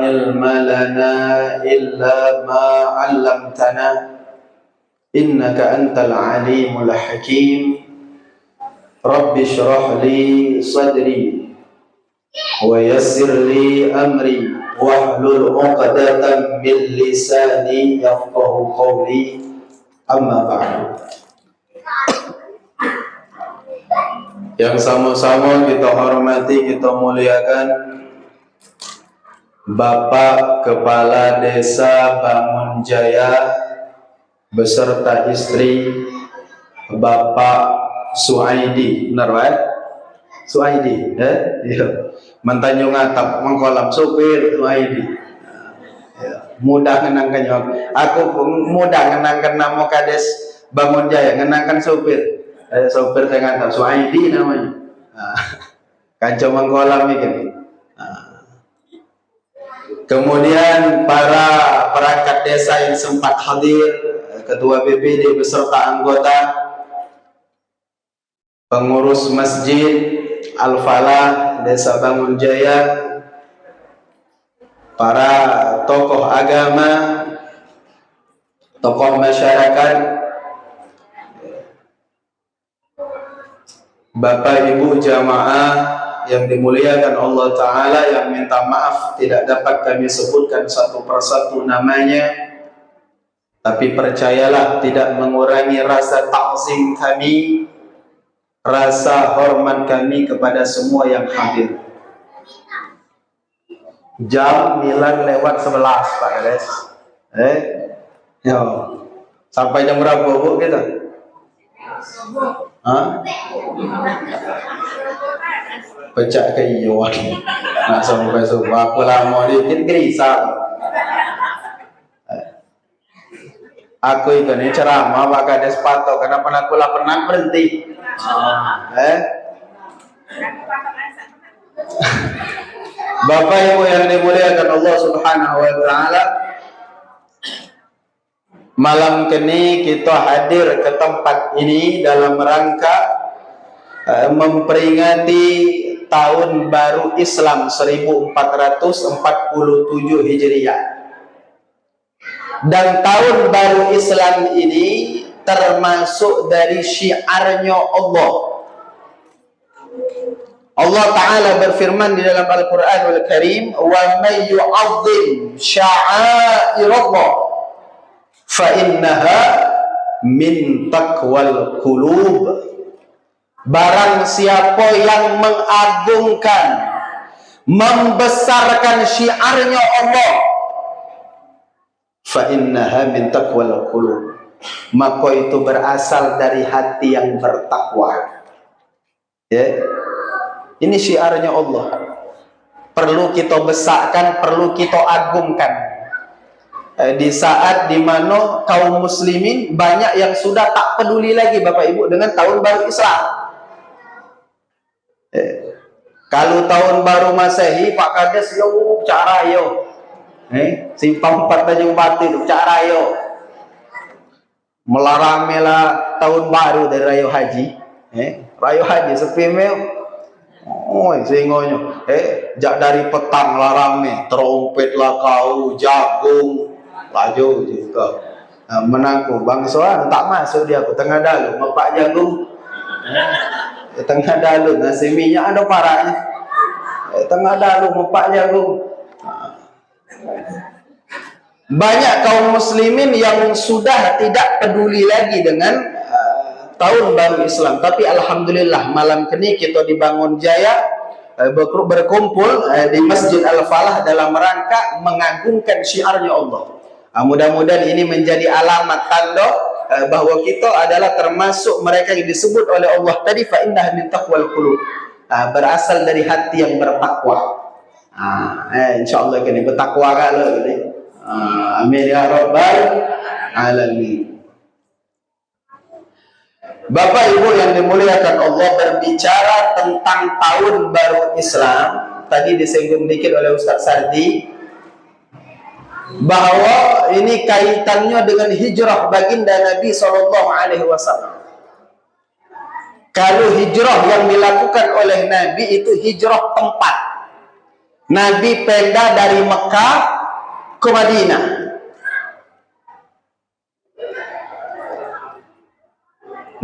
علم لنا إلا ما علمتنا إنك أنت العليم الحكيم رب اشرح لي صدري ويسر لي أمري واحلل عقدة من لساني يفقه قولي أما بعد. Yang sama-sama kita hormati, kita muliakan Bapak Kepala Desa Bangun Jaya beserta istri Bapak Suaidi, benar Pak? Suaidi, iya. Mentanjung atap mengkolam supir Suaidi. Mudah ngenangkan aku mudah ngenangkan nama kades Bangun Jaya, ngenangkan supir. Sopir tengah tak Suaidi namanya. Kancau mengkolam ini. Kemudian para perangkat desa yang sempat hadir, ketua BPD beserta anggota, pengurus masjid Al-Falah Desa Bangun Jaya, para tokoh agama, tokoh masyarakat, Bapak Ibu jamaah yang dimuliakan Allah Ta'ala, yang minta maaf tidak dapat kami sebutkan satu persatu namanya, tapi percayalah tidak mengurangi rasa takzim kami, rasa hormat kami kepada semua yang hadir. Jam 9:11 Pak Kades. Yo. Sampai jam berapa Bu kita? Pecah keiuan nak sampai subuh apa lama dikit gerisah. Aku ini ceramah Pak Kades patok, kenapa aku lah pernah berhenti? Bapak Ibu yang dimuliakan Allah Subhanahu wa Ta'ala, malam ini kita hadir ke tempat ini dalam rangka memperingati tahun baru Islam 1447 Hijriah. Dan tahun baru Islam ini termasuk dari syiarnya Allah. Allah Ta'ala berfirman di dalam Al-Quranul Karim, "Wa may yu'azzim sya'airallah fa'innaha min taqwal qulub." Barang siapa yang mengagungkan, membesarkan syiarnya Allah, fa'innaha min taqwal qulub, maka itu berasal dari hati yang bertakwa. Ya, ini syiarnya Allah, perlu kita besarkan, perlu kita agungkan. Di saat dimana kaum muslimin banyak yang sudah tak peduli lagi Bapak Ibu dengan tahun baru Islam. Kalau tahun baru Masehi Pak Kades yo cara yo. Simpang 4 Tanjung Batu itu cara yo. Melaramela tahun baru dari Rayo Haji. Rayo Haji sepi meo. Singonyo. Jak dari petang larame, trompet lah kau, jagung, laju juga. Menangku bangsa tak masuk dia aku tengah dalu, bapak jagung. Tengah dalu nasi minyak ada parahnya. Tengah dalu mepak jagung. Banyak kaum muslimin yang sudah tidak peduli lagi dengan tahun baru Islam. Tapi alhamdulillah malam ini kita di Bangun Jaya berkumpul di Masjid Al-Falah dalam rangka mengagungkan syiarnya Allah. Mudah-mudahan ini menjadi alamat tanda bahwa kita adalah termasuk mereka yang disebut oleh Allah tadi, fa innaha min taqwal qulub, berasal dari hati yang bertakwa. Insyaallah kini bertakwa kalau ini. Amin ya rabbal alamin. Bapak Ibu yang dimuliakan Allah, berbicara tentang tahun baru Islam, tadi disinggung dikit oleh Ustaz Sardi, bahwa ini kaitannya dengan hijrah baginda Nabi SAW. Kalau hijrah yang dilakukan oleh Nabi itu hijrah tempat, Nabi pindah dari Mekah ke Madinah.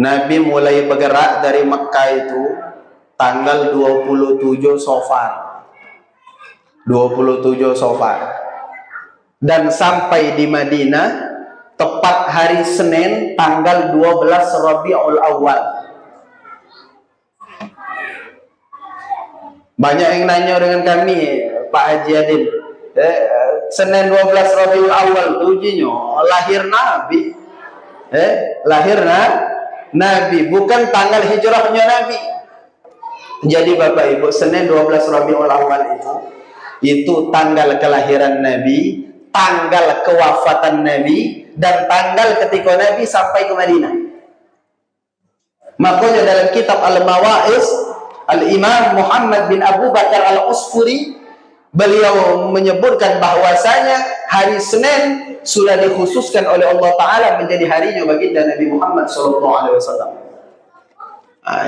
Nabi mulai bergerak dari Mekah itu tanggal 27 Safar. 27 Safar. Dan sampai di Madinah tepat hari Senin tanggal 12 Rabiul Awal. Banyak yang nanya dengan kami, Pak Haji Adil, Senin 12 Rabiul Awal tujuhnya lahir Nabi. Lahir Nabi, bukan tanggal hijrahnya Nabi. Jadi Bapak Ibu, Senin 12 Rabiul Awal itu tanggal kelahiran Nabi, tanggal kewafatan Nabi, dan tanggal ketika Nabi sampai ke Madinah. Makanya dalam kitab Al-Mawa'iz, Al-Imam Muhammad bin Abu Bakar Al-Usfuri, beliau menyebutkan bahwasanya hari Senin sudah dikhususkan oleh Allah Ta'ala menjadi harinya baginda Nabi Muhammad SAW.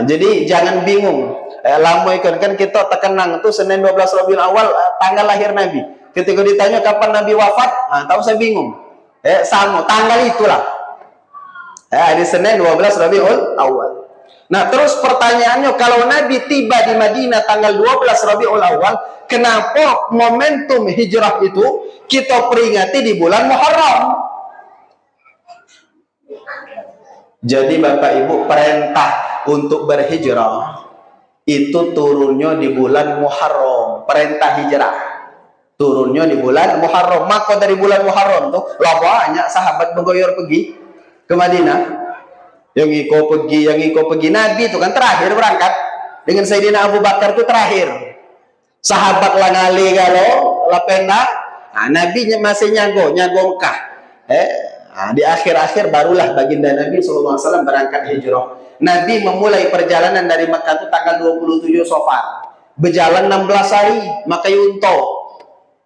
Jadi jangan bingung. Lama kan kita terkenang itu Senin 12 Rabiul Awal tanggal lahir Nabi. Ketika ditanya kapan Nabi wafat, tahu saya bingung. Sama tanggal itulah. Hari Senin 12 Rabiul Awal. Nah, terus pertanyaannya, kalau Nabi tiba di Madinah tanggal 12 Rabiul Awal, kenapa momentum hijrah itu kita peringati di bulan Muharram? Jadi Bapak Ibu, perintah untuk berhijrah itu turunnya di bulan Muharram. Perintah hijrah turunnya di bulan Muharram. Maka dari bulan Muharram tuh lah banyak sahabat bergoyor pergi ke Madinah. Yang ikut pergi. Nabi itu kan terakhir berangkat dengan Sayyidina Abu Bakar itu terakhir. Sahabat lah ngali kalau lapenda. Nabi masih nyago Mekah. Di akhir-akhir barulah baginda Nabi SAW berangkat hijrah. Nabi memulai perjalanan dari Mekah itu tanggal 27 Safar. Berjalan 16 hari, makai unta.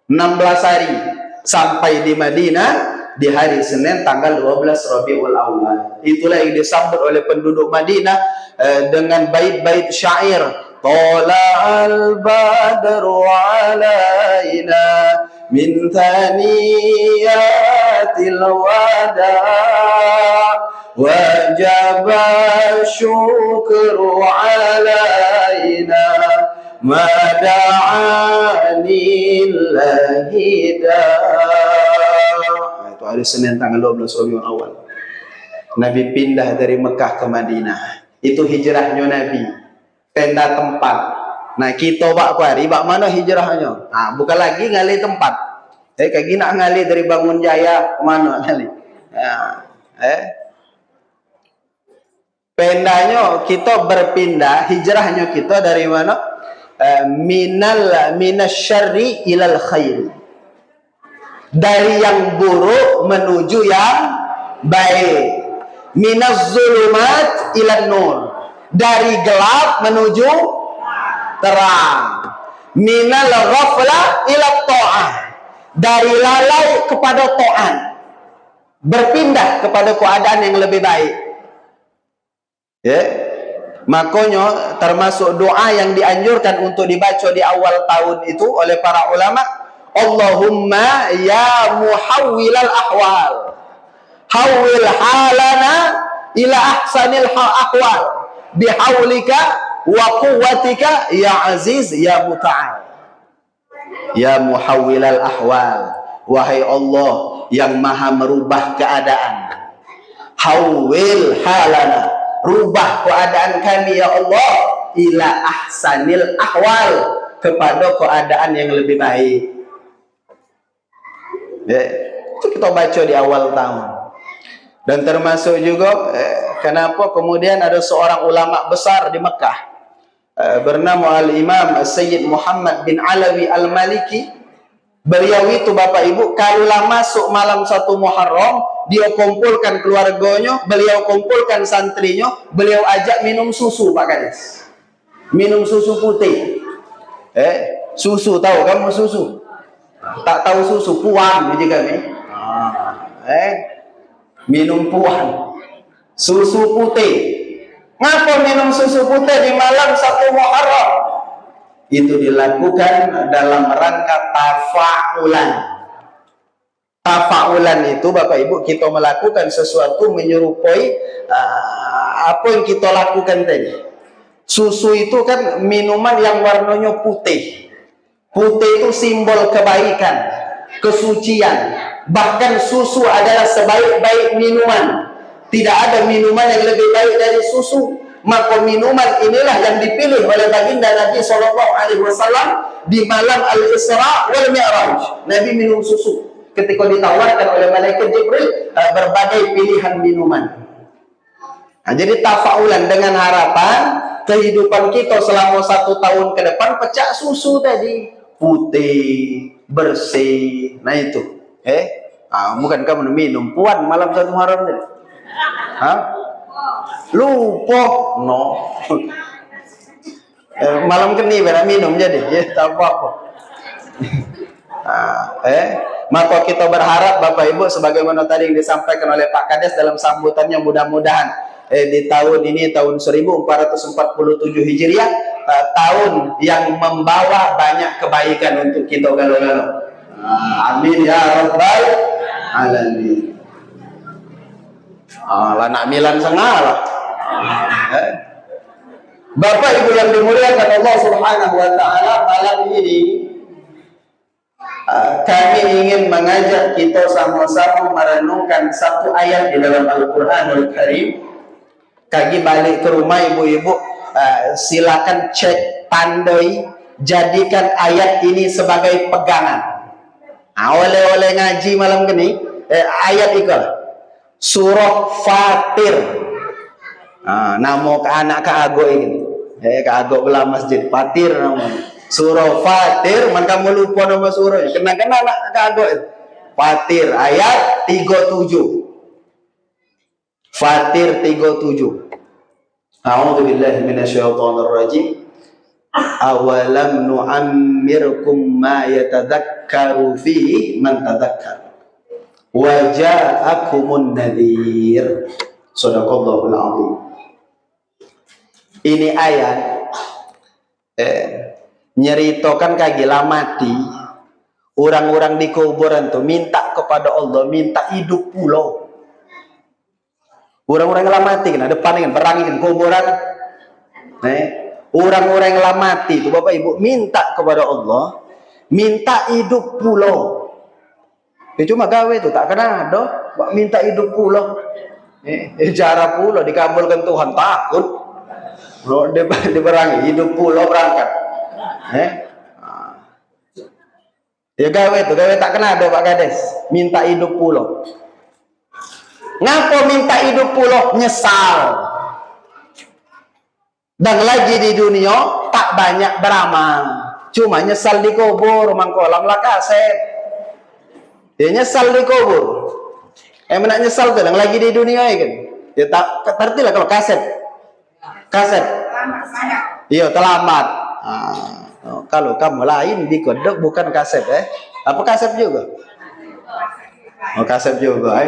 16 hari sampai di Madinah di hari Senin tanggal 12 Rabiul Awal. Itulah yang disambut oleh penduduk Madinah dengan bait-bait syair. Tala'al badru alaina min thaniyatil wada' wajaba syukru alaina mada'ani lahidah. Itu hari Senin tanggal 12 Rabiul Awal. Nabi pindah dari Mekah ke Madinah. Itu hijrahnya Nabi. Pindah tempat. Nah, kita bak hari bak mana hijrahnya? Bukan lagi ngali tempat. Kayak gini ngali dari Bangun Jaya ke mana ngali? Pindahnya kita berpindah, hijrahnya kita dari mana? Minasyarri ilal khair. Dari yang buruk menuju yang baik. Minaz zulumat ilan nur. Dari gelap menuju terang. Minal ghaflah ila ta'ah. Dari lalai kepada ta'at. Berpindah kepada keadaan yang lebih baik. Makanya termasuk doa yang dianjurkan untuk dibaca di awal tahun itu oleh para ulama, Allahumma ya muhawwilal ahwal, hawwil halana ila ahsanil ahwal bihaulika wa quwwatika ya aziz ya muta'al. Ya muhawwilal ahwal, wahai Allah yang maha merubah keadaan. Hawwil halana, rubah keadaan kami ya Allah ila ahsanil ahwal, kepada keadaan yang lebih baik. Itu kita baca di awal tahun. Dan termasuk juga kenapa kemudian ada seorang ulama besar di Mekah bernama Al-Imam Sayyid Muhammad bin Alawi Al-Maliki. Beliau itu Bapak Ibu kalau masuk malam 1 Muharram, dia kumpulkan keluarganya, beliau kumpulkan santrinya, beliau ajak minum susu Pak Kades. Minum susu putih. Susu, tahu kamu susu? Tak tahu susu, puan biji kami. Minum puan. Susu putih. Ngapa minum susu putih di malam 1 Muharram? Itu dilakukan dalam rangka tafa'ulan. Tafa'ulan itu Bapak Ibu, kita melakukan sesuatu menyerupai apa yang kita lakukan tadi. Susu itu kan minuman yang warnanya putih. Putih itu simbol kebaikan, kesucian. Bahkan susu adalah sebaik-baik minuman. Tidak ada minuman yang lebih baik dari susu. Maka minuman inilah yang dipilih oleh baginda Nabi SAW di malam Al-Isra wal Mi'raj. Nabi minum susu ketika ditawarkan oleh malaikat Jibril berbagai pilihan minuman. Nah, jadi tafaulan dengan harapan kehidupan kita selama 1 tahun ke depan pecah susu tadi, putih, bersih. Nah itu, bukan kamu minum puan malam 1 Muharram tadi? Hah? Lupa, no. Malam keni benar minum jadi, ya tak apa-apa. Maka kita berharap Bapak Ibu, sebagaimana tadi yang disampaikan oleh Pak Kades dalam sambutannya, mudah-mudahan di tahun ini, tahun 1447 Hijriah, tahun yang membawa banyak kebaikan untuk kita galau-galau. Amin ya rabbal alamin. Lah nak milan sengalah. Bapak Ibu yang dimuliakan Allah Subhanahu wa taala, malam ini kami ingin mengajak kita sama-sama merenungkan satu ayat di dalam Al-Qur'anul Karim. Kaki balik ke rumah ibu-ibu, silakan cek, tandai, jadikan ayat ini sebagai pegangan. Oleh ngaji malam ini ayat itu surah Fatir. Nama ke anak ke ago ini, ke ago belah masjid Fatir namanya. Surah Fatir, man kamu lupa nama surahnya. Kena-kena anak ke ago itu. Fatir ayat 37. Fatir 37. A'udzu billahi minasyaitonir rajim. Awalam nu'ammirkum ma yatadzakkaru fihi man tadzakkar wa ja'akumun nadhir. Shadaqallahul azim. Ini ayat nyeritakan kagila mati orang-orang di kuburan tuh minta kepada Allah, minta hidup pulau. Orang-orang yang mati kan depan kan perangi kan kuburan. Orang-orang yang mati itu Bapak Ibu minta kepada Allah, minta hidup pulau. Cuma gawe itu tak kena ada, minta hidup pulau. Cara pulau dikabulkan Tuhan takut. Lo diberangi hidup pulau berangkat. Ya gawe itu, gawe tak kena ada Pak Kades, minta hidup pulau. Ngapa minta hidup pulau? Nyesal. Dan lagi di dunia tak banyak beramal, cuma nyesal di kubur, mangkolam lah kaset. Dia nyesal di kubur. Nak nyesal tuh, yang lagi di dunia kan. Ya tak terti lah kalau kaset. Kaset. Iya terlambat. Kalau kamu lain di kodok bukan kaset Apa kaset juga? Oh kaset juga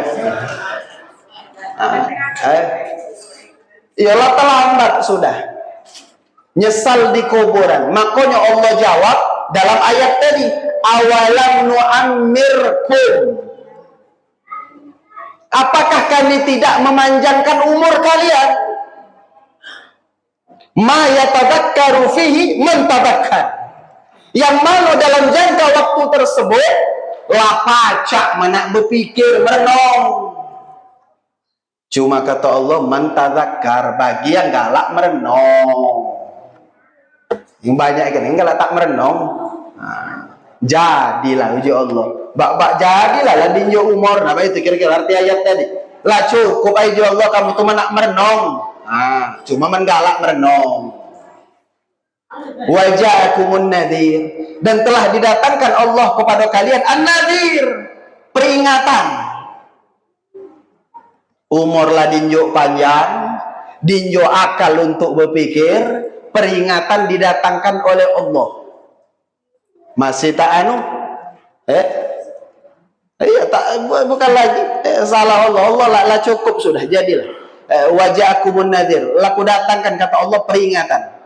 Iyalah terlambat sudah. Nyesal di kuburan. Makanya Allah jawab dalam ayat tadi, awalam nu'ammirkum. Apakah kami tidak memanjangkan umur kalian? Ma yatadzakkaru fihi man tadzakkar. Yang mana dalam jangka waktu tersebut lah pacak mana berpikir merenung. Cuma kata Allah man tadzakkar, bagi yang galak merenung. Yang banyak kan yang galak tak merenung. Jadilah uji Allah. Bak jadilah lah dinjo umur. Apa itu kira-kira arti ayat tadi? Lah cukup uji Allah kamu tuh nak merenung. Cuma menggalak merenung. Waja'akumun nadhir, dan telah didatangkan Allah kepada kalian an-nadhir, peringatan. Umur lah dinjo panjang, dinjo akal untuk berpikir, peringatan didatangkan oleh Allah. Masih tak iya tak, bukan lagi salah Allah. Allah lah cukup sudah, jadilah. Waja'akumun nadhir, laku datangkan kata Allah peringatan.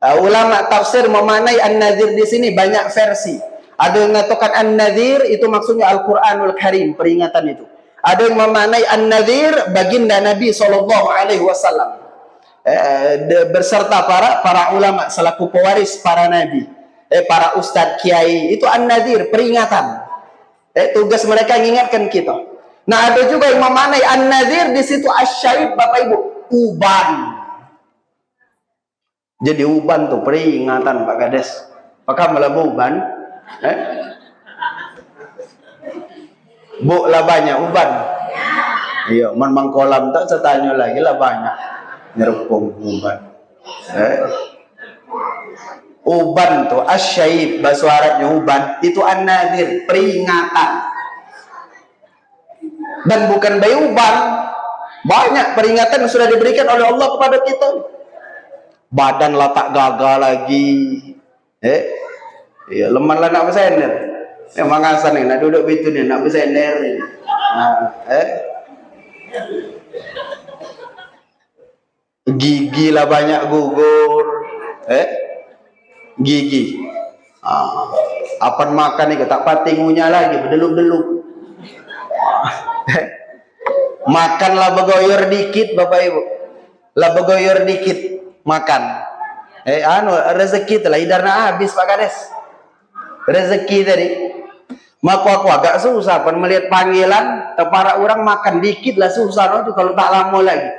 Ulama tafsir memaknai an-nadhir di sini banyak versi. Ada yang mengatakan an-nadhir itu maksudnya Al-Qur'anul Karim, peringatan itu. Ada yang memaknai an-nadhir baginda Nabi SAW, berserta para ulama selaku pewaris para nabi, para ustadz kiai. Itu an-nadhir, peringatan. Tugas mereka mengingatkan kita. Nah, ada juga yang memaknai an-nadhir di situ asyaib, Bapak Ibu, uban. Jadi uban tuh peringatan, Pak Kades. Apakah malah uban? Bu lah banyak uban. Iya, man kolam tak setanya lagi lah banyak nyerupung uban. Uban tuh asyaib, bahasa Arabnya uban, itu an-nadhir, peringatan. Dan bukan bayi uban, banyak peringatan yang sudah diberikan oleh Allah kepada kita. Badan lah tak gagal lagi, iya lemah lah nak bersender. Emang asan nih, nak duduk itu nih, nak bersender. Gigi lah banyak gugur, gigi. Apa makan nih, tak patingunya lagi, berdeluk-deluk. Makanlah begoyor dikit, Bapak Ibu. Lah begoyor dikit. Makan, rezeki telah hidarna habis, Pak Kades. Rezeki tadi, maka aku agak susah pan melihat panggilan para orang makan dikit lah susah, kalau tak lama lagi,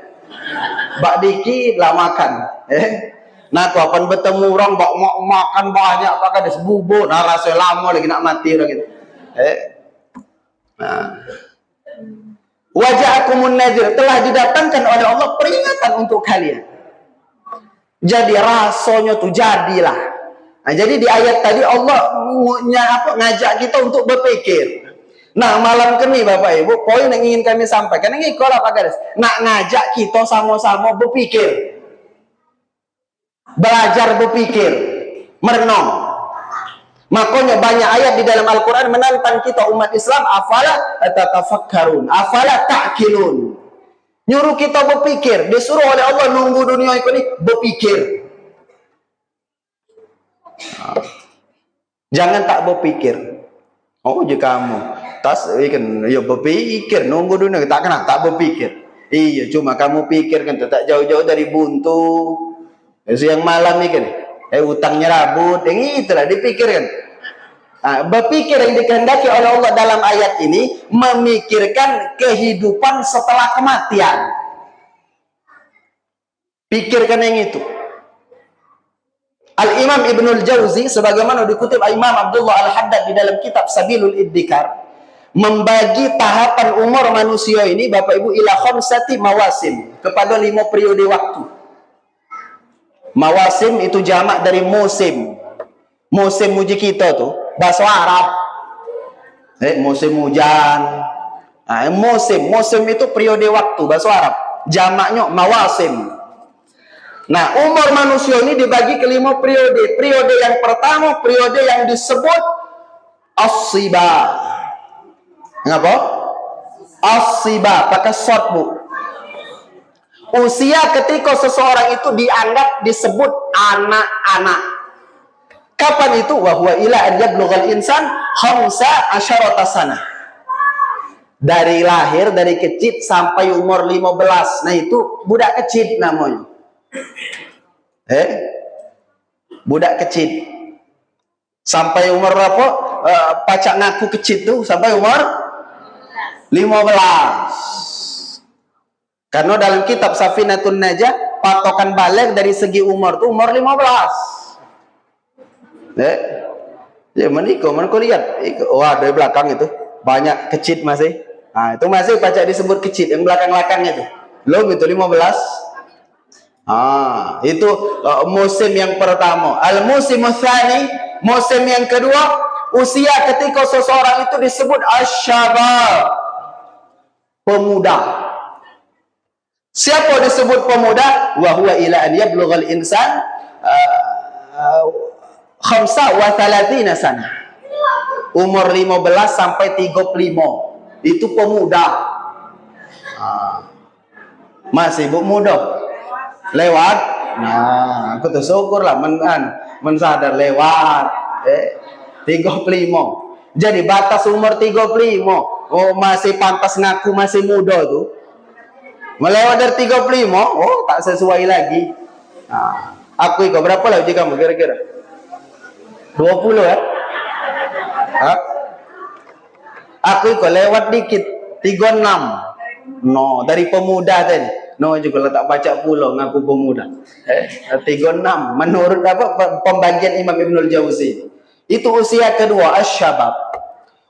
bak dikit lah makan. Nah, aku akan bertemu orang bak makan banyak, Pak Kades, bubuk, nah rasa lama lagi nak mati orang gitu. Nah, waja'akumun nadhir, telah didatangkan oleh Allah peringatan untuk kalian. Jadi rasanya tuh jadilah. Nah, jadi di ayat tadi Allah ngajak kita untuk berpikir. Nah, malam ini Bapak Ibu, poin yang ingin kami sampaikan ini kalau Pak Kades, nak ngajak kita sama-sama berpikir, belajar berpikir, merenung. Makanya banyak ayat di dalam Al-Quran menantang kita umat Islam, afala tatafakkarun, afala ta'qilun. Nyuruh kita berpikir, disuruh oleh Allah nunggu dunia ini berpikir. Jangan tak berpikir. Oh, jika kamu tas ikan ya berpikir nunggu dunia tak kena tak berpikir. Iya, cuma kamu pikir kan tak jauh-jauh dari buntu. Siang malam ikan utangnya rabut, yang itulah dipikirkan. Berpikir yang dikehendaki oleh Allah dalam ayat ini memikirkan kehidupan setelah kematian. Pikirkan yang itu. Al-Imam Ibnul Jauzi sebagaimana dikutip Imam Abdullah Al-Haddad di dalam kitab Sabilul Iddikar, membagi tahapan umur manusia ini Bapak Ibu ila khamsati mawasim, kepada 5 periode waktu. Mawasim itu jamak dari musim. Musim muji kita tuh bahasa Arab, musim hujan. Musim itu periode waktu bahasa Arab, jamaknya mawasim. Nah, umur manusia ini dibagi ke 5 periode. Periode yang pertama, periode yang disebut as-siba. Ngapa? As-siba, pakai short, Bu. Usia ketika seseorang itu dianggap disebut anak-anak. Kapan itu? Wa huwa ila an yablughal insan 15 sanah. Dari lahir, dari kecil sampai umur 15. Nah, itu budak kecil namanya. Budak kecil. Sampai umur berapa? Pacak ngaku kecil tuh sampai umur 15. Karena dalam kitab Safinatun Najah patokan balik dari segi umur tuh umur 15. Ya menikah, kau lihat, wah dari belakang itu banyak kecil masih. Nah, itu masih pacak disebut kecil yang belakang-belakangnya itu. Belum itu 15. Itu musim yang pertama. Al-musim tsani, musim yang kedua, usia ketika seseorang itu disebut asyabab, pemuda. Siapa disebut pemuda? Wa huwa ila an yablughal insan 35 sana. Umur 15 sampai 35 itu pemuda. Masih Bu muda. Lewat Nah, aku tuh syukur lah sadar lewat 35. Jadi batas umur 35. Oh, masih pantas ngaku masih muda tuh. Melewat dari 35, oh tak sesuai lagi. Nah, aku ikut berapa lah uji kamu kira-kira? 20 ya? Hah? Aku ikut lewat dikit 36. No, dari pemuda tadi. No juga letak baca pulau ngaku pemuda. 36. Menurut apa pembagian Imam Ibnul Jauzi. Itu usia kedua, asyabab.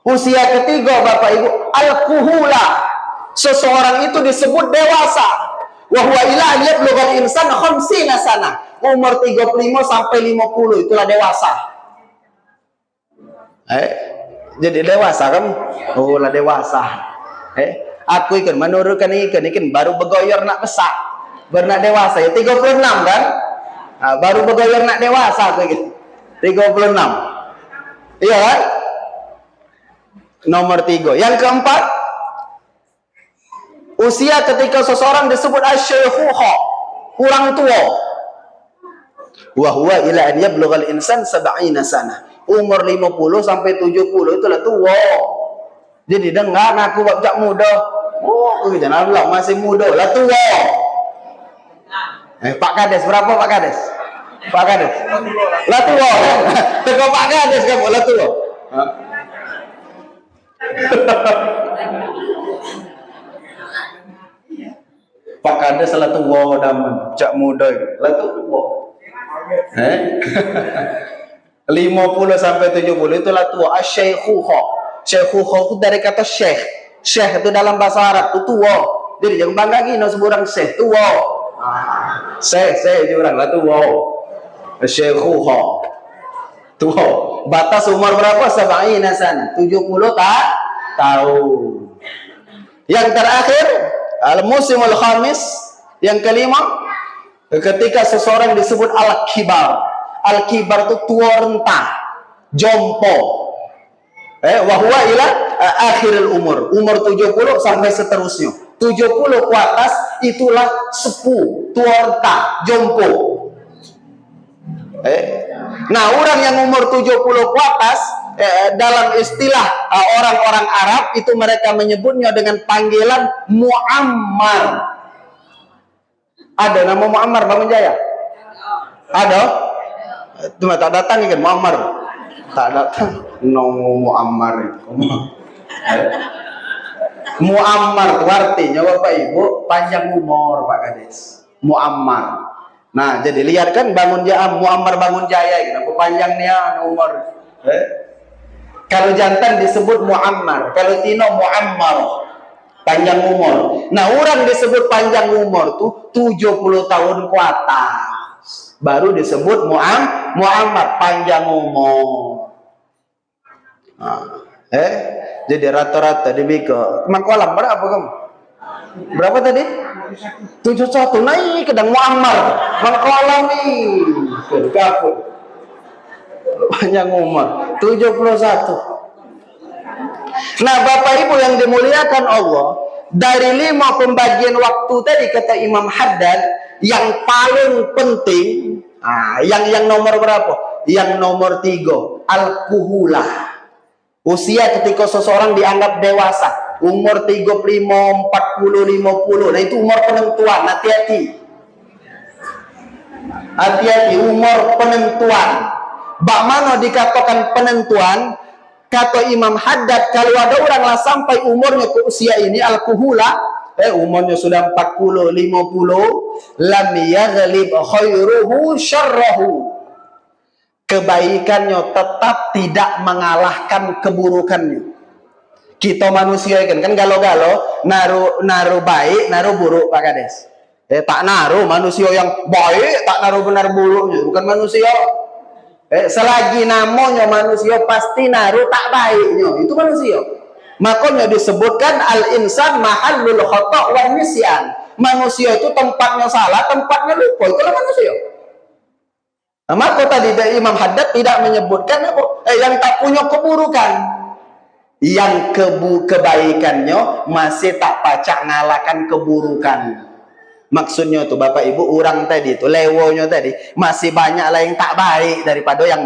Usia ketiga Bapak Ibu, al-kuhula. Seseorang itu disebut dewasa. Wa huwa ila an yablugha al-insan 50 sana. Umur 35 sampai 50 itulah dewasa. Jadi dewasa kamu? Oh lah dewasa. Aku ikan menurutkan ikan baru begoyor nak besar. Bernak dewasa ya 36 kan? Nah, baru begoyor nak dewasa aku ikan. 36. Iya kan? Nomor 3. Yang keempat, usia ketika seseorang disebut asy-syaykhuha, orang tua. Wa huwa ila an yablughal insan 70 sana. Umur 50 sampai 70 itulah tua. Jadi dengar aku bab muda. Oh, jangan bilang masih muda lah tua. Pak Kades berapa Pak Kades? Pak Kades. Lah tua. Teko Pak Kades kamu lah tua. Pak Kades lah tua daman, cak muda lah tua. 50 sampai 70 itulah tua. Asy-syaykhuha. Syaykhuha itu dari kata syekh. Syekh itu dalam bahasa Arab itu tua. Jadi jangan bangga gini seorang syekh tua. Syekh orang lah tua. Syaykhuha. Tua. Batas umur berapa? 70 sana. 70 tahun. Yang terakhir, al-musimul khamis, yang kelima, ketika seseorang disebut al-kibar. Al-kibar itu tua renta, jompo. Wahwa ila akhirul umur. Umur 70 sampai seterusnya. 70 ke atas itulah sepuh, tua renta, jompo. Nah, orang yang umur 70 ke atas dalam istilah orang-orang Arab itu mereka menyebutnya dengan panggilan muammar. Ada nama Muammar Bangun Jaya? Ada? Cuma tak datang kan Muammar? Tak datang. No Muammar itu. Muammar itu artinya Bapak Ibu panjang umur Pak Kades. Muammar. Nah, jadi lihat kan Bangun Jaya, Muammar Bangun Jaya gitu. Panjangnya umur. Kalau jantan disebut Muammar, kalau tino Muammar. Panjang umur. Nah, orang disebut panjang umur tuh 70 tahun ke atas. Baru disebut Muammar, panjang umur. Nah, jadi rata-rata dibika. Mangkolam berapa kamu? Berapa tadi? 71. Naik kedang Muammar. Mangkolam nih. Kapur. Panjang umur 71. Nah, Bapak Ibu yang dimuliakan Allah, dari 5 pembagian waktu tadi kata Imam Haddad, yang paling penting, yang nomor berapa? Yang nomor 3, al-kuhulah. Usia ketika seseorang dianggap dewasa, umur 35, 40, 50. Nah, itu umur penentuan. Hati-hati. Hati-hati, umur penentuan. Bagaimana dikatakan penentuan? Kata Imam Haddad, kalau ada orang lah sampai umurnya ke usia ini al-kuhula, umurnya sudah 40, 50, lam yaghlib khairuhu syarrahu. Kebaikannya tetap tidak mengalahkan keburukannya. Kita manusia kan galau-galau, naruh baik, naruh buruk Pak Kades. Tak naruh manusia yang baik, tak naruh benar buruknya, bukan manusia. Selagi namanya manusia pasti naruh tak baiknya, itu manusia. Makanya disebutkan al-insan mahallul khata' wa nisyan. Manusia itu tempatnya salah, tempatnya lupa, itulah manusia. Nah, maka tadi Imam Haddad tidak menyebutkan yang tak punya keburukan, yang kebaikannya masih tak pacak ngalahkan keburukan. Maksudnya tuh Bapak Ibu, orang tadi itu lewonya tadi masih banyak lah yang tak baik daripada yang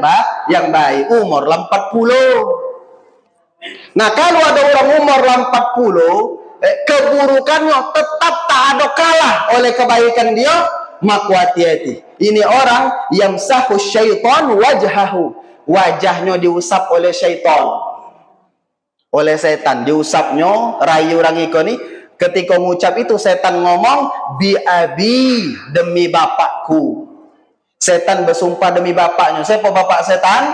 baik. Umur 40. Nah, kalau ada orang umur 40, keburukannya tetap tak ada kalah oleh kebaikan dia, maka hati-hati. Ini orang yang sahu syaitan wajhahu. Wajahnya diusap oleh syaitan. Oleh setan diusapnya, rayu orang ikon ni. Ketika mengucap itu, setan ngomong, bi abi, demi bapakku. Setan bersumpah demi bapaknya. Siapa bapak setan?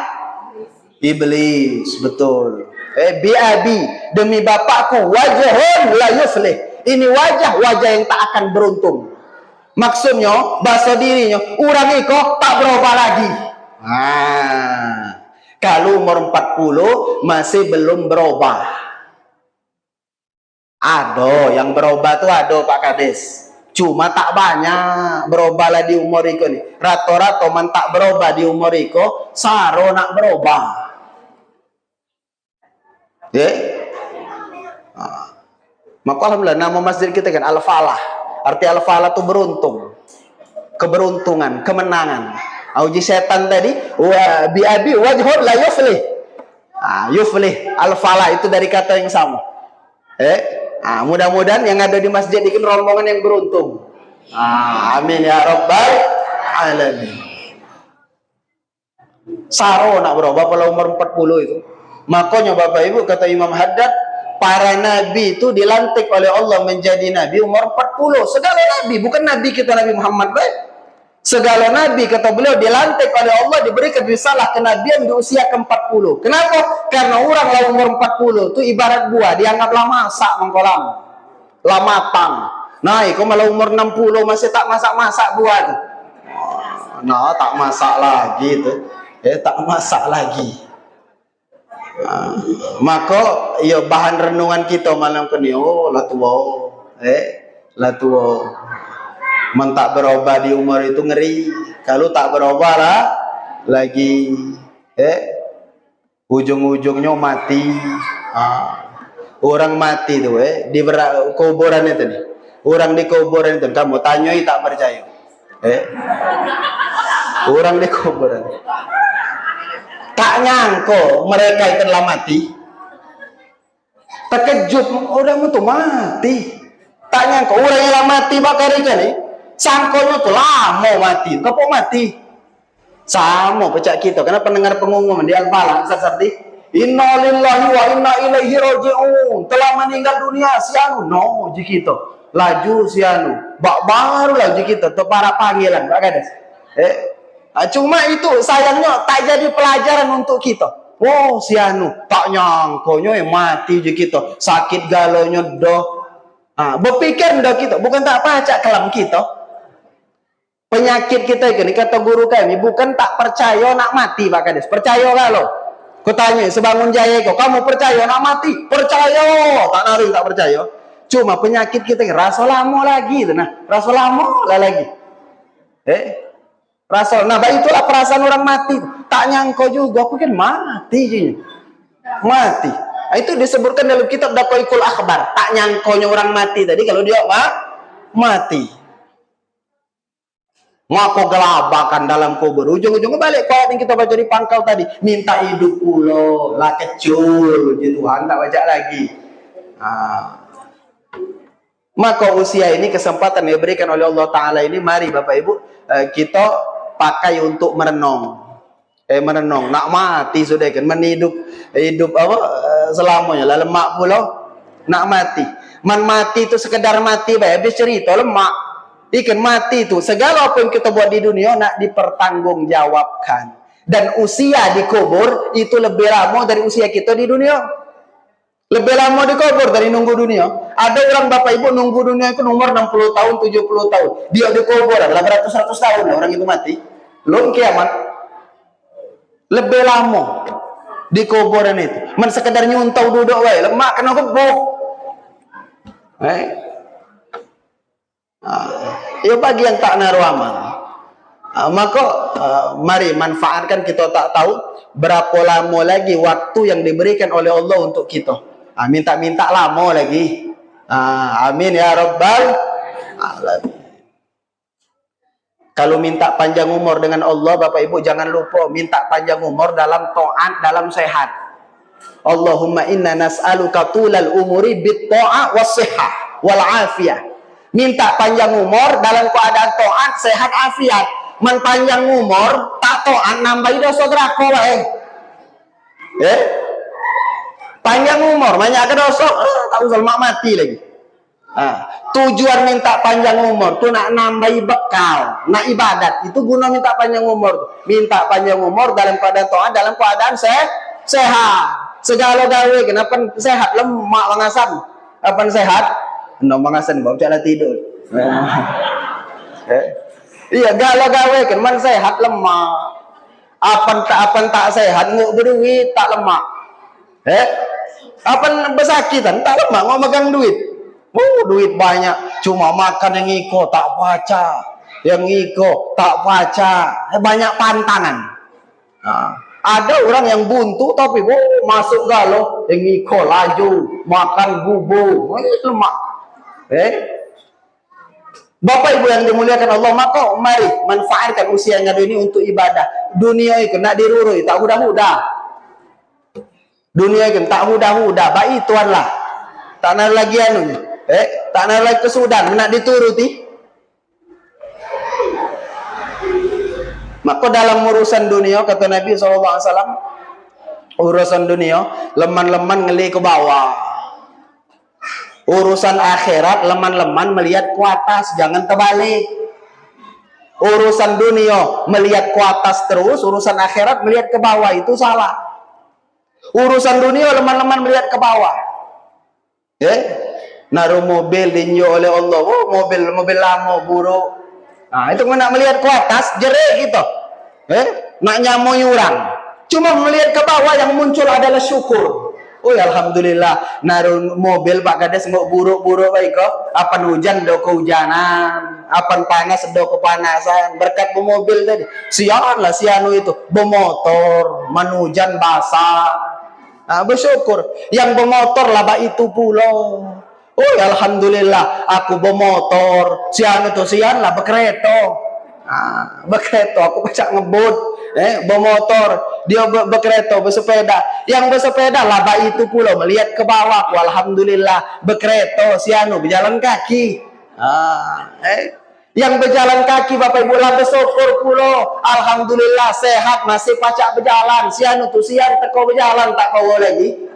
Iblis, betul. Bi abi, demi bapakku, wajahun la yuflih. Ini wajah yang tak akan beruntung. Maksudnya, bahasa dirinya, orang itu tak berubah lagi. Kalau umur 40 masih belum berubah. Ada yang berubah tuh, ada Pak Kades. Cuma tak banyak berubah lah di umur itu nih. Rata-rata man tak berubah di umur itu, saro nak berubah. Maka alhamdulillah nama masjid kita kan Al-Falah. Arti Al-Falah itu beruntung, keberuntungan, kemenangan. Uji setan tadi, bi abi wajhun la yuflih. Yuflih, Al-Falah itu dari kata yang sama. Mudah-mudahan yang ada di masjid ini rombongan yang beruntung. Amin ya rabbal alamin. Saro nak berubah pada umur 40 itu. Makanya Bapak Ibu, kata Imam Haddad, para nabi itu dilantik oleh Allah menjadi nabi umur 40. Segala nabi, bukan nabi kita Nabi Muhammad baik. Segala nabi, kata beliau, dilantik oleh Allah, diberikan risalah kenabian di usia ke-40. Kenapa? Karena orang lah umur 40 itu ibarat buah, dianggaplah masak mengkolam, lah matang. Nah, kau malah umur 60 masih tak masak-masak buah tu. Nah, tak masak lagi tu. Tak masak lagi. Maka ya bahan renungan kita malam ni, lah tua. Lah tua. Man tak berubah di umur itu ngeri. Kalau tak berubah lah lagi ujung-ujungnya mati. Orang mati tu di kuburan itu nih. Orang di kuburan itu kamu tanyai tak percaya. Orang di kuburan. Tak nyangko mereka itu telah mati. Terkejut orang itu mati. Tak nyangko orang yang mati bakar ikan ni. Sangkonya tuh lama mati. Kau mati? Sama pecah kita. Karena pendengar pengumuman di Al-Falah seperti inna lillahi wa inna ilaihi raji'un. Telah meninggal dunia si anu. No, jikito. Laju si anu. Baru laju kita. Itu para panggilan. Pak Kades. Cuma itu sayangnya tak jadi pelajaran untuk kita. Oh si anu. Tak nyangkonya yang mati jikito. Sakit galonya doh. Berpikir dah kita. Bukan tak pacak kelam kita. Penyakit kita ini, kata guru kami, bukan tak percaya nak mati Pak Kades. Percaya kalau kau tanya sebangun jaya kau, kamu percaya nak mati? Percaya. Tak naring tak percaya. Cuma penyakit kita rasa lama lagi. Nah, rasa lama lah lagi. Rasa. Nah, itulah perasaan orang mati. Tak nyangka juga, aku kan mati je. Mati. Itu disebutkan dalam kitab Daqaiqul Akhbar. Tak nyangkonya orang mati tadi kalau dia mati. Ngako gelabakan dalam kubur. Ujung-ujungnya balik ayat yang kita baca di pangkal tadi. Minta hidup ulo, lah kecul. Puji Tuhan, tak baca lagi. Maka usia ini kesempatan yang diberikan oleh Allah Ta'ala ini. Mari Bapak Ibu, kita pakai untuk merenung. Merenung. Nak mati sudah kan. Hidup apa selamanya. Lah lemak pula. Nak mati. Man mati itu sekedar mati. Habis cerita lemak. Ikan mati itu segala apa yang kita buat di dunia nak dipertanggungjawabkan, dan usia di kubur itu lebih lama dari usia kita di dunia. Lebih lama di kubur dari nunggu dunia. Ada orang Bapak Ibu nunggu dunia itu umur 60 tahun 70 tahun, dia di kubur adalah beratus-ratus tahun orang itu mati. Belum kiamat. Lebih lama di kuburan itu. Man sekedar nyuntau duduk wae, lemak kena gebuk. Ya bagi yang tak naruh amal. Maka mari manfaatkan, kita tak tahu berapa lama lagi waktu yang diberikan oleh Allah untuk kita. Minta-minta lama lagi. Amin ya rabbal alamin. Kalau minta panjang umur dengan Allah, Bapak Ibu jangan lupa minta panjang umur dalam taat, dalam sehat. Allahumma inna nas'aluka tulal umuri bit ta'a was sihah wal afiyah. Minta panjang umur dalam keadaan taat, sehat, afiat. Man panjang umur tak taat nambah dosa neraka wae. Panjang umur banyak ke dosa, tak usah mati lagi. Tujuan minta panjang umur tuh nak nambahi bekal, nak ibadat. Itu guna minta panjang umur. Minta panjang umur dalam keadaan taat, dalam keadaan sehat. Segala gawe kenapa sehat lemak mangasan. Apa sehat? No mangasan baru cara tidur. Iya galau gawe kenapa sehat lemak. Apa tak sehat nguk berduit tak lemak. Apa bersakitan tak lemak mau megang duit. Duit banyak, cuma makan yang iko tak baca, yang iko tak baca, banyak pantangan. Ada orang yang buntu tapi masuk galau, yang iko laju, makan bubur, lemak. Bapak Ibu yang dimuliakan Allah, maka mari manfaatkan usianya ini untuk ibadah. Dunia itu nak dirurui, tak mudah-mudah. Dunia itu tak mudah-mudah, baik Tuhan lah. Tak nak lagi anunya. Tak nak lagi kesudahan, nak dituruti. Maka dalam urusan dunia, kata Nabi SAW, urusan dunia, leman-leman ngeli ke bawah. Urusan akhirat, leman-leman melihat ke atas, jangan terbalik. Urusan dunia, melihat ke atas terus, urusan akhirat, melihat ke bawah, itu salah. Urusan dunia, leman-leman melihat ke bawah. Naruh mobil dinyo oleh Allah, mobil lama buruk. Itu nak melihat ke atas jerik gitu. Nak nyamoy orang. Cuma melihat ke bawah yang muncul adalah syukur. Alhamdulillah. Naruh mobil Pak Kades nggak buruk-buruk baik kok. Apan hujan do kehujanan, apan panas do kepanasan. Berkat mobil tadi. Sian lah sianu itu. Bemotor, hujan basah. Bersyukur. Yang bermotor lah bak itu pulau. Alhamdulillah aku bermotor, sian lah berkereta. Berkereta aku pacak ngebut, bermotor, dia berkereta, bersepeda. Yang bersepeda lah itu pula melihat ke bawah. Alhamdulillah berkereta, sian berjalan kaki. Yang berjalan kaki Bapak Ibu lah bersyukur pula. Alhamdulillah sehat masih pacak berjalan. Sian teko berjalan tak kau lagi.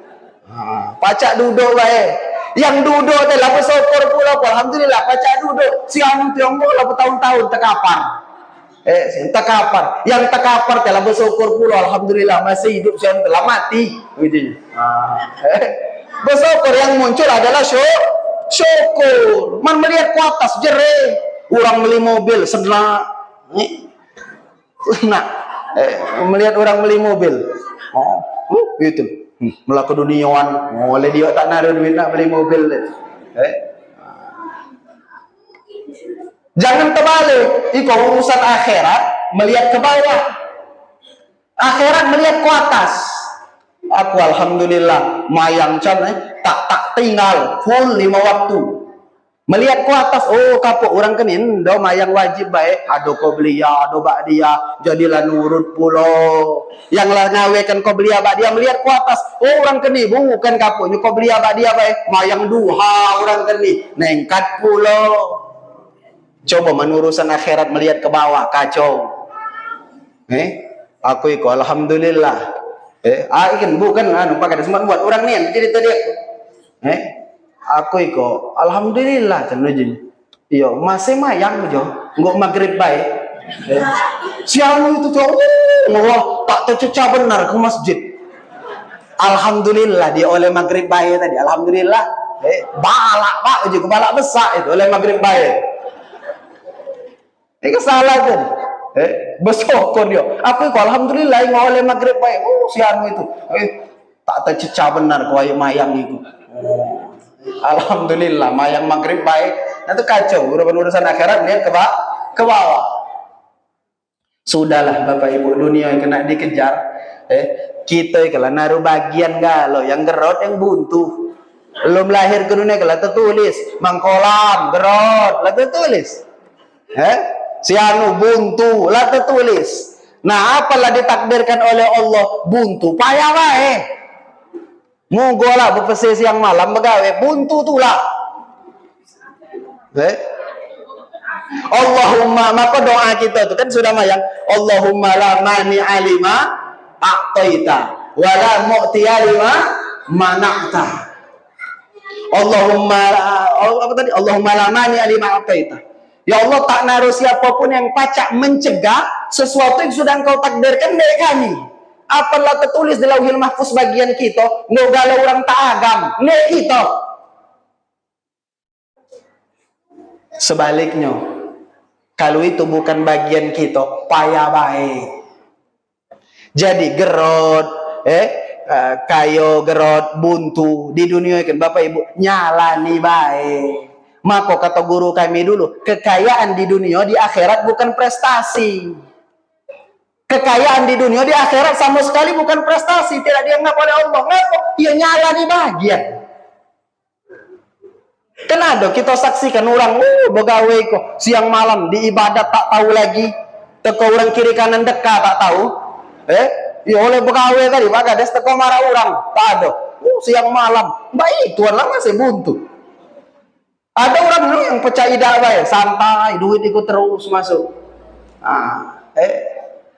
Pacak duduk baik. Yang duduk adalah bersyukur pula. Alhamdulillah pacak duduk. Siang tiongkok lah bertahun-tahun terkapar. Terkapar. Yang terkapar telah bersyukur pula. Alhamdulillah masih hidup, siang telah mati. Bersyukur yang muncul adalah syukur. Man melihat ke atas jerit. Orang beli mobil senak. Melihat orang beli mobil. Itu. Melaku duniawan, oleh dia tak naruh duit nak beli mobil. Jangan terbalik. Itu urusan akhirat melihat ke bawah, akhirat melihat ke atas. Aku alhamdulillah mayang can tak tinggal full 5 waktu. Melihat ke atas, kapok orang kenin do mayang wajib baik, ado kau belia, ado bak dia, jadilah nurut pulo. Yang lah ngawekan kau belia bak dia, melihat ke atas, orang keni bukan kapoknya kau belia bak dia baik, mayang duha orang keni, nengkat pulo. Coba menurusan akhirat melihat ke bawah, kacau. Aku iko alhamdulillah. Bukan pakai semua buat orang ni cerita dia. Aku iko alhamdulillah cenujin. Iya, masih mayang jo. Ngok maghrib baik. Siang itu tuh tak tercecah benar ke masjid. Alhamdulillah dia oleh maghrib baik tadi. Alhamdulillah. Balak pak juga balak besar itu oleh maghrib baik. Ini salah kan? Bersyukur dia. Aku iko alhamdulillah ngok oleh maghrib baik. Siang itu. Tak tercecah benar ke mayang itu. Alhamdulillah mayang maghrib baik. Itu kacau urusan akhirat lihat ke bawah. Sudahlah Bapak Ibu, dunia yang kena dikejar. Kita kalau naruh bagian galau yang gerot yang buntu. Belum lahir ke dunia kalau tertulis mangkolam gerot lah tertulis. Si anu buntu, lah tertulis. Nah, apalah ditakdirkan oleh Allah buntu, payah wae. Mugola bepesi siang malam begawe buntu tulah. Allahumma, maka doa kita itu kan sudah mayang. Allahumma la mani alima a'taita wa la mu'tiya lima mana'ta. Allahumma apa tadi? Allahumma la mani alima a'taita. Ya Allah, tak naruh siapapun yang pacak mencegah sesuatu yang sudah Engkau takdirkan dari kami. Apalah tertulis di Lauhil Mahfuz bagian kita, ngogala orang tak agam, nek kita. Sebaliknya, kalau itu bukan bagian kita, payah baik. Jadi gerot, kayo gerot buntu di dunia kan Bapak Ibu nyalani baik. Maka kata guru kami dulu, kekayaan di dunia di akhirat bukan prestasi. Kekayaan di dunia di akhirat sama sekali bukan prestasi, tidak dianggap oleh Allah. Ngapa? Ya nyalani bagian. Kan ada kita saksikan orang begawe kok siang malam di ibadat tak tahu lagi, teko orang kiri kanan dekat tak tahu. Ya oleh begawe tadi bagades teko marah orang tak ada. Siang malam baik tuan lah masih buntu. Ada orang dulu yang percaya dakwah santai, duit ikut terus masuk.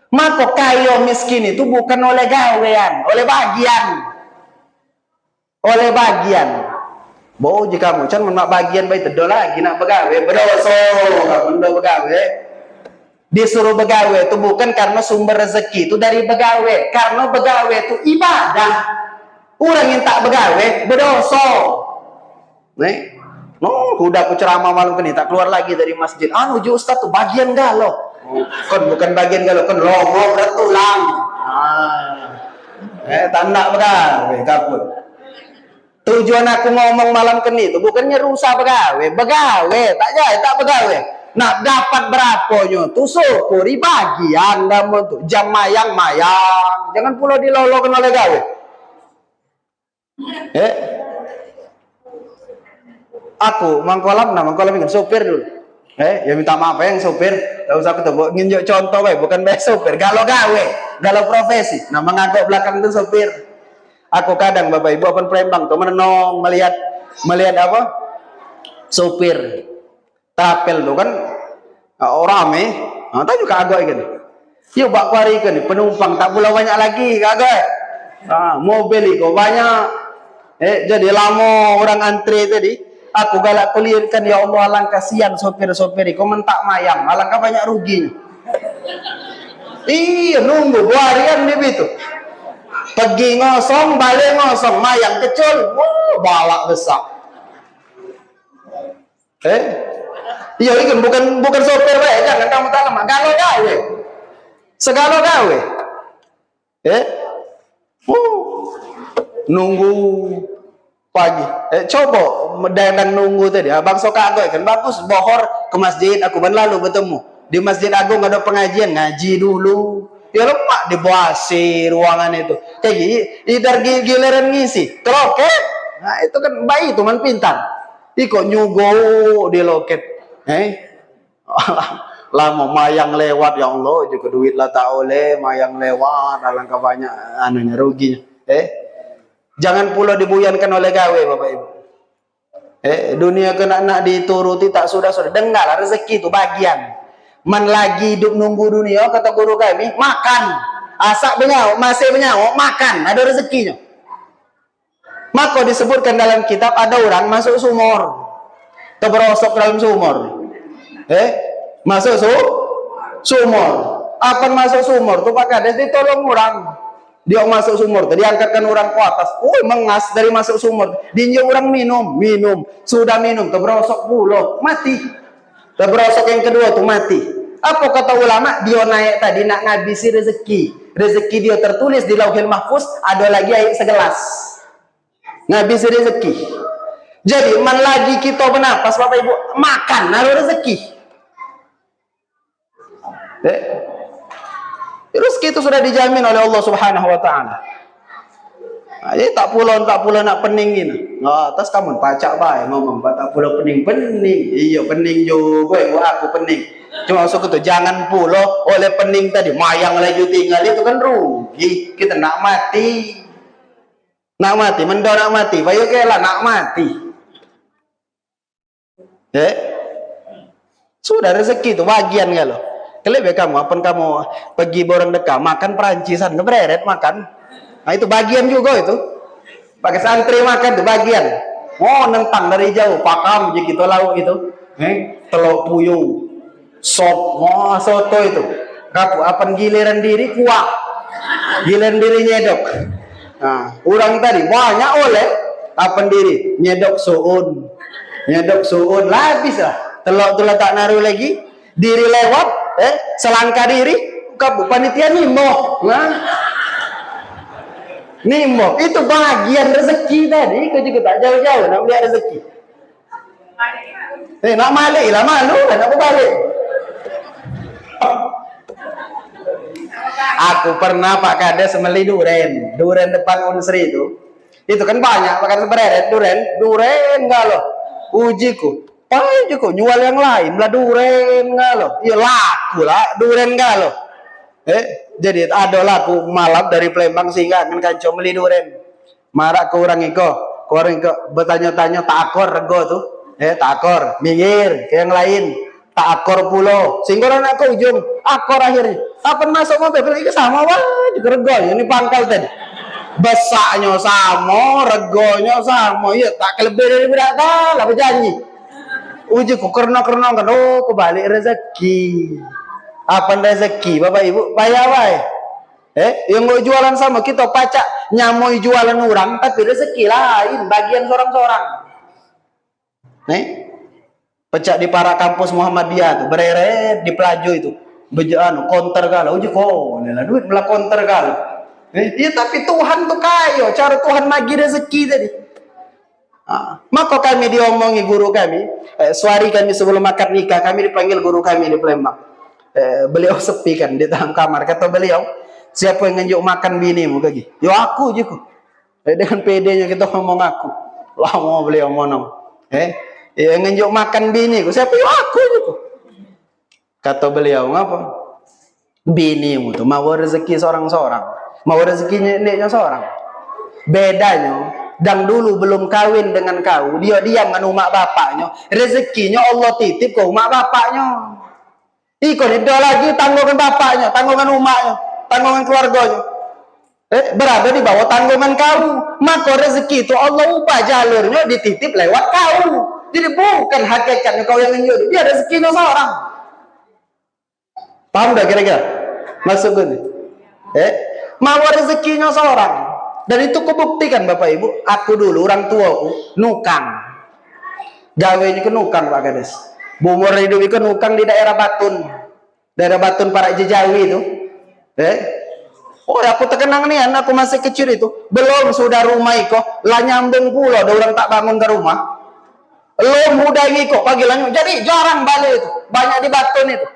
Maka kaya miskin itu bukan oleh gawean, oleh bagian. Oleh bagian. Boh jika kamu can menak bagian baik tedo lagi nak begawe, berdosa kamu begawe. Disuruh begawe itu bukan karena sumber rezeki itu dari begawe, karena begawe itu ibadah. Orang yang tak begawe berdosa. Nih, udah aku ceramah malam ini tak keluar lagi dari masjid. Uji ustaz tuh bagian galau. Kan bukan bagian galau, kan lomo bertulang. Tanda begawe kapur. Tujuan aku ngomong malam kini itu bukannya rusak begawe, tak jadi tak begawe. Nah dapat berapa nyo? Tuh syukuri bagian kamu tuh jam mayang, jangan pula dilolokan oleh gawe. Aku mangkolam ingin sopir dulu. Ya minta maaf yang sopir. Tak usah ketemu nginjok contoh bukan sopir. Galau gawe, galau profesi. Nah mengagok belakang itu sopir. Aku kadang Bapak Ibu akan Palembang tuh menenong melihat apa? Sopir tapel tuh kan rame. Tak juga agak kan. Yuk bak kuari kan penumpang tak pula banyak lagi kagak. Mobil itu banyak. Jadi lama orang antri tadi. Aku galak kulirkan, ya Allah alangkah kasihan sopir-sopir kau mentak mayang, alangkah banyak ruginya. Iya nunggu harian nih itu. Pergi ngosong, balik ngosong, mayang kecil, balak besar. Iya ini bukan sopir jangan kamu tak lama, galau gawe. Segala gawe. Nunggu pagi. Coba dadang nunggu tadi. Abang Soka kan bagus bohor ke masjid. Aku ban lalu bertemu di Masjid Agung ada pengajian, ngaji dulu. Ya lemak di bawah ruangan itu. Kayak gini, idar giliran ngisi. Keloket. Nah itu kan bayi teman pintar. Ikut nyugo di loket. Lama mayang lewat ya Allah juga duit lah tak oleh mayang lewat alangkah banyak anunya ruginya. Jangan pula dibuyankan oleh gawe Bapak Ibu. Dunia kena nak dituruti tak sudah dengar rezeki itu bagian. Man lagi hidup nunggu dunia kata guru kami makan asak benyawa masih benyawa makan ada rezekinya. Maka disebutkan dalam kitab ada orang masuk sumur terperosok dalam sumur. Masuk sumur. Apa masuk sumur tuh Pak Kades ditolong orang. Dia masuk sumur, diangkatkan orang ke atas. Mengas dari masuk sumur. Dinjau orang minum. Sudah minum, terberosok pula, mati. Terberosok yang kedua tuh mati. Apa kata ulama? Dia naik tadi nak ngabisi rezeki. Rezeki dia tertulis di Lauhil Mahfuz, ada lagi air segelas. Ngabisi rezeki. Jadi, man lagi kita bernapas, Bapak Ibu, makan, naruh rezeki. Rezeki itu sudah dijamin oleh Allah Subhanahu wa taala. Jadi tak pula nak pening gini. Atas kamu pacak bae ngomong tak pula pening. Iya pening juga aku pening. Cuma maksudku tuh jangan pula oleh pening tadi mayang laju tinggal itu kan rugi. Kita nak mati. Nak mati, mendor nak mati. Bayu kelah nak mati. Sudah rezeki itu bagian kalau. Kelebih kamu, apa kamu pergi borong dekat makan Perancisan, kebereret makan. Nah itu bagian juga itu. Pakai santri makan itu bagian. Oh nentang dari jauh, pakam je kita lauk itu. Telur puyuh, sop, soto itu. Kapu apa giliran diri kuah, giliran diri nyedok. Nah, orang tadi banyak oleh apa diri nyedok suun, lah habis lah. Telur tu letak naruh lagi, diri lewat, selangkah diri, kapu panitia nimo, nimo itu bagian rezeki tadi. Kau juga tak jauh-jauh nak lihat rezeki. Nak balik lah malu kan nak balik. Aku pernah Pak Kades membeli duren depan Unsri itu kan banyak makan seberet duren enggak loh. Ujiku jual yang lain lah duren enggak loh. Iya laku lah duren enggak loh. Jadi ada laku malam dari Palembang sehingga kan kanco beli duren. Marah ke orang iko bertanya-tanya tak akor rego tuh. Tak akor, minggir ke yang lain. Tak akor pulau. Sehingga orang aku ujung akor akhirnya. Apa masuk mobil itu sama wah juga regonya ini pangkal tadi. Besaknya sama, regonya sama. Iya tak kelebih dari berapa lah berjanji. Uji ku kerna kan kebalik rezeki. Apa rezeki Bapak Ibu? Bayar wae. Yang mau jualan sama kita pacak nyamoi jualan orang tapi rezeki lain bagian seorang-seorang. Pecah di para kampus Muhammadiyah tuh bereret di pelaju itu bejaan counter galau uji kok nela duit belah counter galau. Iya tapi Tuhan tuh kayo cara Tuhan bagi rezeki tadi. Maka kami diomongi guru kami suari kami sebelum akad nikah kami dipanggil guru kami di Palembang. Beliau sepi kan di dalam kamar kata beliau siapa yang ngejuk makan binimu kaki? Yo aku je ku. Dengan pedenya kita ngomong aku. Lama beliau ngomong. Yang ngejuk makan biniku siapa? Yo aku je ku. Kata beliau ngapa? Binimu tuh mau rezeki seorang-seorang, mau rezekinya neknya seorang. Bedanya, dan dulu belum kawin dengan kau, dia diam dengan mak bapaknya, rezekinya Allah titip ke mak bapaknya. Iko itu lagi tanggungan bapaknya, tanggungan umaknya, tanggungan keluarganya. Berada di bawah tanggungan kau, maka rezeki itu Allah ubah jalurnya dititip lewat kau. Jadi bukan hakikatnya kau yang nyuri, dia rezekinya seorang. Paham dah kira-kira? Maksud gue mau rezekinya seorang. Dan itu kubuktikan Bapak Ibu. Aku dulu orang tuaku nukang. Gawenya ke nukang Pak Kades. Bumur hidup itu nukang di daerah Batun. Daerah Batun para Jejawi itu. Oh aku terkenang nih aku masih kecil itu. Belum sudah rumah itu lah nyambung pula. Ada orang tak bangun ke rumah. Lo muda kok pagi lanjut. Jadi jarang balik itu. Banyak di Batun itu.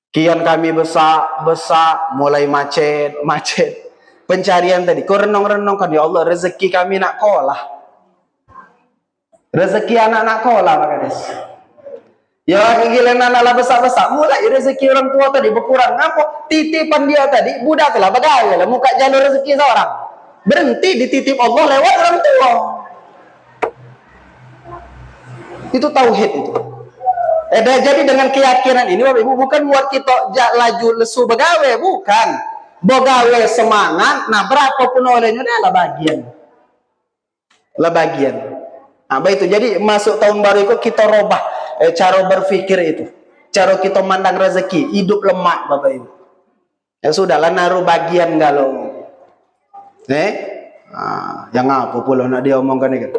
Kian kami besar, mulai macet. Pencarian tadi, kau renung-renung kan, ya Allah rezeki kami nak kolah. Rezeki anak-anak kolah, Pak Kades. Ya gigilan anak besar, mulai rezeki orang tua tadi berkurang. Ngapa? Titipan dia tadi, budak lah, bagaya lah, muka jalur rezeki seorang. Berhenti dititip Allah lewat orang tua. Itu tauhid itu. Jadi dengan keyakinan ini Bapak Ibu bukan buat kita laju lesu begawe, bukan. Begawe semangat, nah berapapun olehnya adalah bagian. Lah bagian. Nah, itu jadi masuk tahun baru itu kita robah cara berpikir itu. Cara kita mandang rezeki, hidup lemak Bapak Ibu. Ya sudahlah naruh bagian galau. Yang apa pula nak dia omongkan ini kan.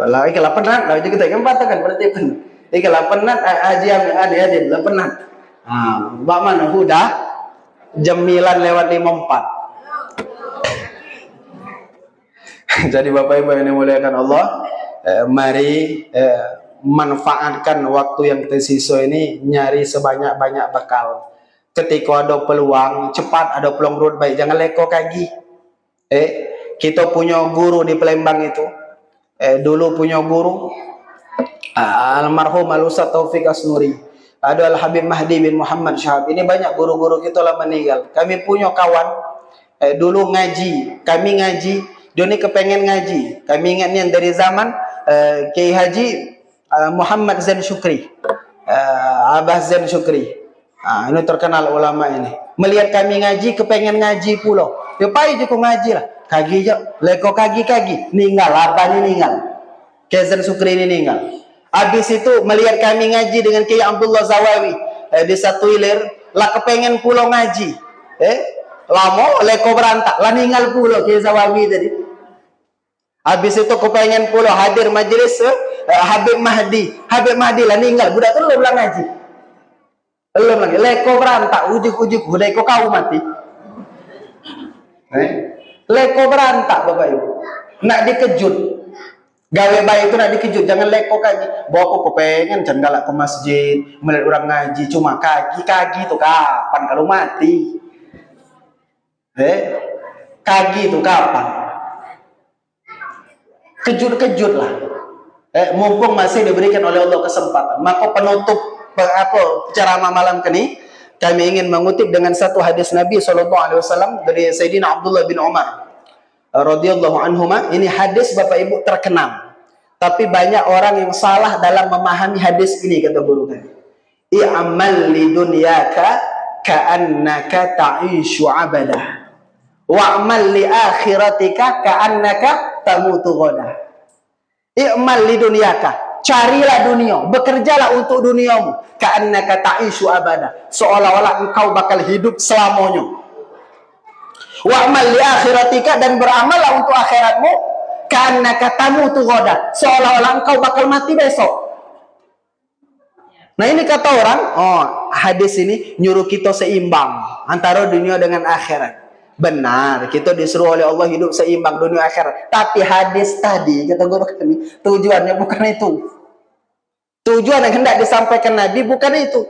Lah ikhlas penat, lah kita kan katakan berarti penat. Ikhlas penat haji adik lah penat. Bak mana huda jam 9 lewat 54. Jadi Bapak Ibu yang dimuliakan Allah, mari manfaatkan waktu yang tersisa ini nyari sebanyak-banyak bekal. Ketika ada peluang, cepat ada peluang road baik, jangan leko kaki. Kita punya guru di Palembang itu. Dulu punya guru Almarhum Al-Ustaz Taufik Asnuri, ada Al-Habib Mahdi bin Muhammad Syahab. Ini banyak guru-guru kita lah meninggal. Kami punya kawan dulu ngaji, kami ngaji, dia ni kepengen ngaji. Kami ingat ni yang dari zaman Kiai Haji Muhammad Zain Syukri, Abah Zain Syukri. Ini terkenal ulama ini. Melihat kami ngaji, kepengen ngaji pula. Dia pai je ko ngaji lah. Kagi je, leko kagi, ninggal, abah ni ninggal. Kiai Zain Syukri ni ninggal. Habis itu melihat kami ngaji dengan Kiai Abdullah Zawawi di satu hilir, lah kepengen pulau ngaji. Lama leko berantak, lah ninggal pulau Kiai Zawawi tadi. Habis itu kepengen pulau hadir majlis Habib Mahdi. Habib Mahdi lah ninggal, budak tu belum ngaji. Belum lagi, leko berantak, ujuk-ujuk, budak kau mati. Leko berantak Bapak Ibu, nak dikejut. Gawe baik itu nak dikejut, jangan leko kaki. Bawa aku kepengen jangan galak ke masjid, melihat orang ngaji, cuma kaki itu kapan kalau mati? Kaki itu kapan? Kejut-kejut lah. Mumpung masih diberikan oleh Allah kesempatan. Maka penutup ceramah malam ini, kami ingin mengutip dengan satu hadis Nabi SAW dari Sayyidina Abdullah bin Umar radhiyallahu anhuma. Ini hadis Bapak Ibu terkenal, tapi banyak orang yang salah dalam memahami hadis ini, kata guru kami. I'amal li dunyaka ka'annaka ta'ishu abadah wa'amal li akhiratika ka'annaka tamutu ghadah. I'amal li dunyaka, carilah dunia, bekerjalah untuk duniamu, ka'annaka ta'ishu abadah, seolah-olah engkau bakal hidup selamanya. Wa'mal li akhiratika, dan beramallah untuk akhiratmu, ka'annaka tamutu ghadan, seolah-olah engkau bakal mati besok. Nah ini kata orang, hadis ini nyuruh kita seimbang antara dunia dengan akhirat. Benar, kita disuruh oleh Allah hidup seimbang dunia akhirat. Tapi hadis tadi, kata guru kami, tujuannya bukan itu. Tujuan yang hendak disampaikan Nabi bukan itu.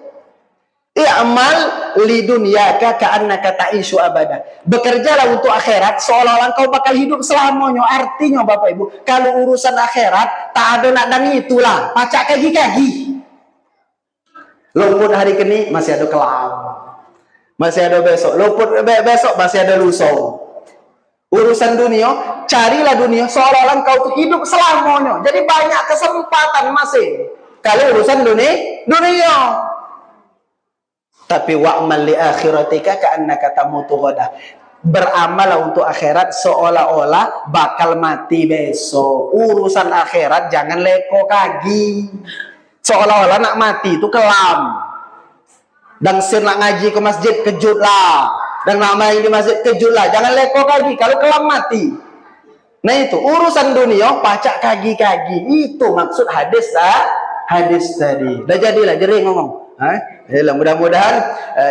I'amal li dunyaka ka'annaka ta'ishu abada. Bekerjalah untuk akhirat seolah-olah engkau bakal hidup selamanya. Artinya Bapak Ibu, kalau urusan akhirat tak ada nak dan itulah, pacak kagi-kagi. Luput hari ini masih ada kelam, masih ada besok. Luput besok masih ada lusa. Urusan dunia, carilah dunia seolah-olah engkau hidup selamanya. Jadi banyak kesempatan masih. Kalau urusan dunia. Tapi wa'mal li akhiratika ka'annaka tamutu ghadah. Beramallah untuk akhirat seolah-olah bakal mati besok. Urusan akhirat jangan leko kagi. Seolah-olah nak mati itu kelam. Dan sir nak ngaji ke masjid kejutlah. Dan nak main di masjid kejutlah. Jangan leko kagi kalau kelam mati. Nah itu urusan dunia pacak kagi-kagi. Itu maksud hadis tadi. Dah jadilah jering ngomong. Mudah-mudahan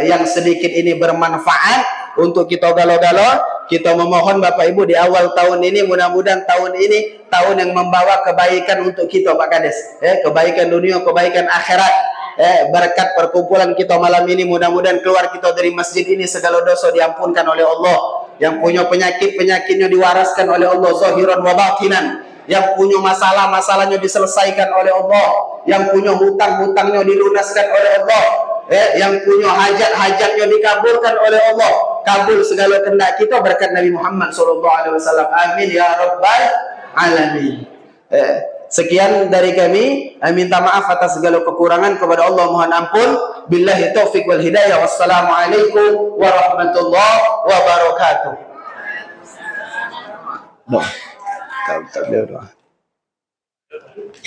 yang sedikit ini bermanfaat untuk kita galo-galo. Kita memohon Bapak Ibu di awal tahun ini, mudah-mudahan tahun ini tahun yang membawa kebaikan untuk kita Pak Kades. Kebaikan dunia, kebaikan akhirat. Berkat perkumpulan kita malam ini, mudah-mudahan keluar kita dari masjid ini segala dosa diampunkan oleh Allah. Yang punya penyakit-penyakitnya diwaraskan oleh Allah zahiran wa batinan. Yang punya masalah-masalahnya diselesaikan oleh Allah. Yang punya hutang-hutangnya dilunaskan oleh Allah. Yang punya hajat-hajatnya dikabulkan oleh Allah. Kabul segala kehendak kita berkat Nabi Muhammad SAW. Amin ya rabbal alamin. Sekian dari kami. Minta maaf atas segala kekurangan, kepada Allah mohon ampun. Billahi taufiq wal hidayah. Wassalamualaikum warahmatullahi wabarakatuh. Doa. Tak boleh doa.